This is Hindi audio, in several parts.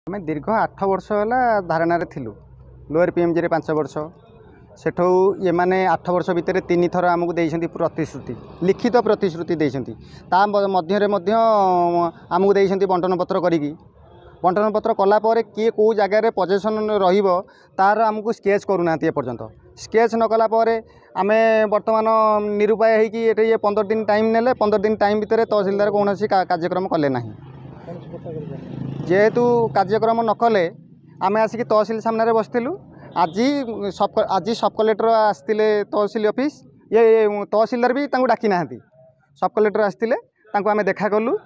आम दीर्घ 8 वर्ष है धारणा थिलु लोअर पीएमजी रे 5 वर्ष सेठू ये मैंने 8 वर्ष भितर 3 थर आमको देइछंती प्रतिश्रुति लिखित प्रतिश्रुति देइछंती ता मध्य आमको देइछंती बंटन पत्र करिकी बंटन पत्र कला पर किए कौ जगार पजेसन रहिबो तार आमको स्केच करूना एपर्यंत स्केच न कला पर आम बर्तमान निरुपाय होगी ये 15 दिन टाइम नेले 15 दिन टाइम भितर तहसीलदार कौन कार्यक्रम कले ना जेहेतु कार्यक्रम न कले आम आसिक तहसील सामने बसलु आज सब कलेक्टर आसते तहसील ऑफिस ये तहसीलदार भी डाकी ना सब कलेक्टर आसते आम देखा कलु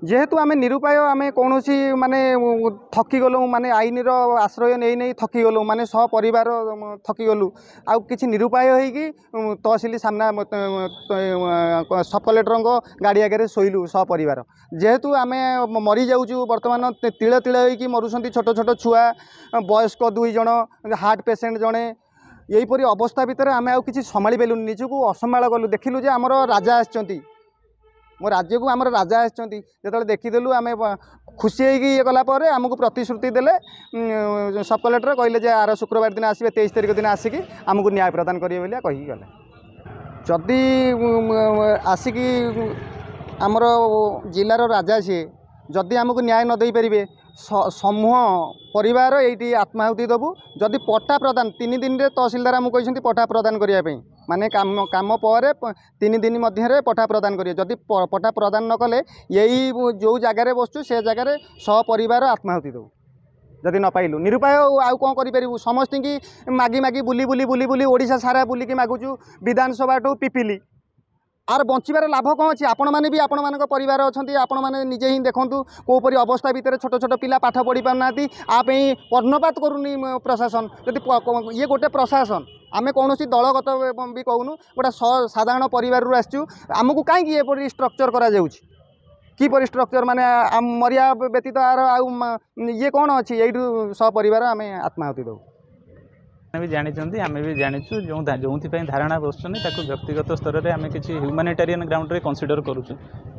जेहेतु आम निरुपाय आम कौन माने थकी गलु माने आईन आश्रय नहीं नहीं थकी गलु माने सपरिवार थकी गलु आउ किछि निरुपाय होगी तहसील सामना सब कलेक्टर गाड़ी आगे शोलु सपरिवार जेहेतु आम मरी जाऊँ बर्तमान तिले तिले होगी मरुंट छोट छोट छुआ वयस्क 2 जन हार्ट पेसेंट जड़े यहीपरी अवस्था भितर आम आउ किछि संभाली पेलुनी निजको असंभाल गलु देखिलु जे आमर राजा आछंती मो राज्य को आमर राजा आछंती जेतले देखीदेलु आम खुशी होगी ये गलापर आमको प्रतिश्रुति देले सब कलेक्टर कहले जे आर शुक्रवार दिन आसबे 23 तारिख दिन आसिकी आमको न्याय प्रदान करिवे बोलिया कही गले जदि आसिकी आमर जिलार राजा सी जदि आमको न्याय न दे पारे समूह परिवार ये आत्माहुति देवु जदि पट्टा प्रदान 3 दिन रे तहसीलदार आमको कहते पट्टा प्रदान करने माने काम पर 3 दिन मध्य पट्टा प्रदान करें जदि पट्टा प्रदान न कले यही जो जगार बसचु से जगार सपरिवार आत्माहुति देवु जदि न पाइलु निरुपाय आउ कौन करूँ समस्त की मागी मागी बुली बुली बुली बुली ओडिशा सारा बुलिकी मागुचु विधानसभा टू पिपिली आर बंचार लाभ कौन अच्छी आपण मैंने भी आपण मान परिवार अच्छा आपण मैंने निजे ही देखूँ कौपरी अवस्था भितर छोट छोट पिला पाठ पढ़ी पारना आप कर्णपात करूनी प्रशासन जदि ये गोटे प्रशासन आम कौन दलगत भी कहूँ गोटे साधारण परिवार आसचु आमको कहीं ये स्ट्रक्चर करा किपरि स्ट्रक्चर माने मरिया व्यतीत आर ये कौन अच्छी यू सपरिवार आम आत्माहुति दो भी जानी आम भी जाचु जो धारणा बसुँ व्यक्तिगत स्तर में आम किसी ह्यूमानिटेरियन ग्राउंड रे कंसीडर करूँ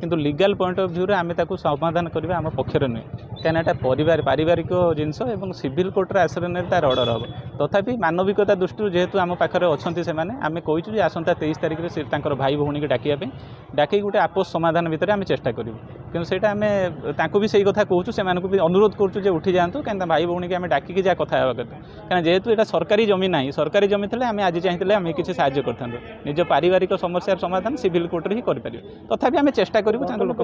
किंतु लीगल पॉइंट ऑफ व्यू रे आम समाधान करवा आम पक्षर नुहे कहीं पारिवारिक जिनस और सिविल कोर्ट आश्रय ने तार अर्डर हम तथापि मानविकता दृष्टि जेहेतु आम पाखे अच्छा से आम कहूँ आसंता 23 तारिख में भाई भौणी डाकिया डाक गोटे आपस समाधान भितर आम चेष्टा करूँ क्योंकि सहीटा आम भी सही कथा कहूँ से अनुरोध करूँ उठी जातु कहीं भाई भौणी की आम डाकिकी जहाँ कथा हाँ कथा कहीं जेहेतु यहाँ सरकारी जमी ना सरकारी जमी थे आम आज चाहिए आम किसी साहय करता निज पारिवारिक समस्या समाधान सिविल कोर्ट ही करें तथापि आम चेष्टा करूँ लोक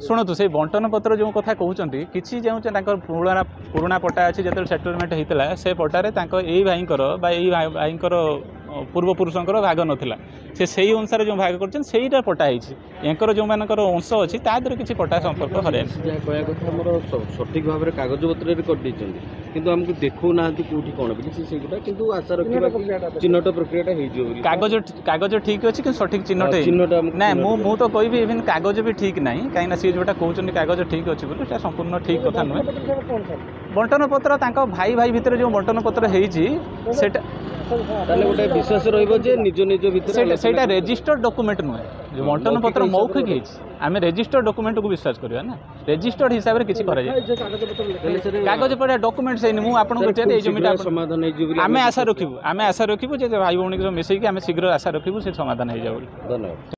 शुणु से बंटन पत्र जो कथा कहते किसी जो पुराणा पट्टा अच्छी जो सेटलमेंट होता से पट्टारे भाई भाई पूर्वपुरुषंकर भाग नाला से अनुसार जो भाग कर पट्टा होकर जो मानकर अंश अच्छी तादर किसी पट्टा संपर्क हर सठिक भाव में कागज पत्र किंतु आमको देखो ना कौटी कौन कि आशा रखा चिन्हट प्रक्रिया कागज ठीक अच्छी कि सठिक चिन्हट ना मु तो कहबी इवन कागज भी ठीक ना कहीं सी जोटा कहते कागज ठीक अच्छे बोले संपूर्ण ठीक कथा नुहे बंटन पत्र भाई भाई भितर जो बंटन पत्र गोटे विश्वास निज निज भितर रेजिस्टर्ड डॉक्यूमेंट नुहे जो बंटन पत्र मौखिक आम रेजिस्टर्ड डॉक्यूमेंट को विश्वास करवा ना रेजिस्टर्ड हिसाब से किसी कागज पड़ा डॉक्यूमेंट से मुझे आम आशा रखू भाई भौणी मिसेक आम शीघ्र आशा रखू से समाधान हो जाए। धन्यवाद।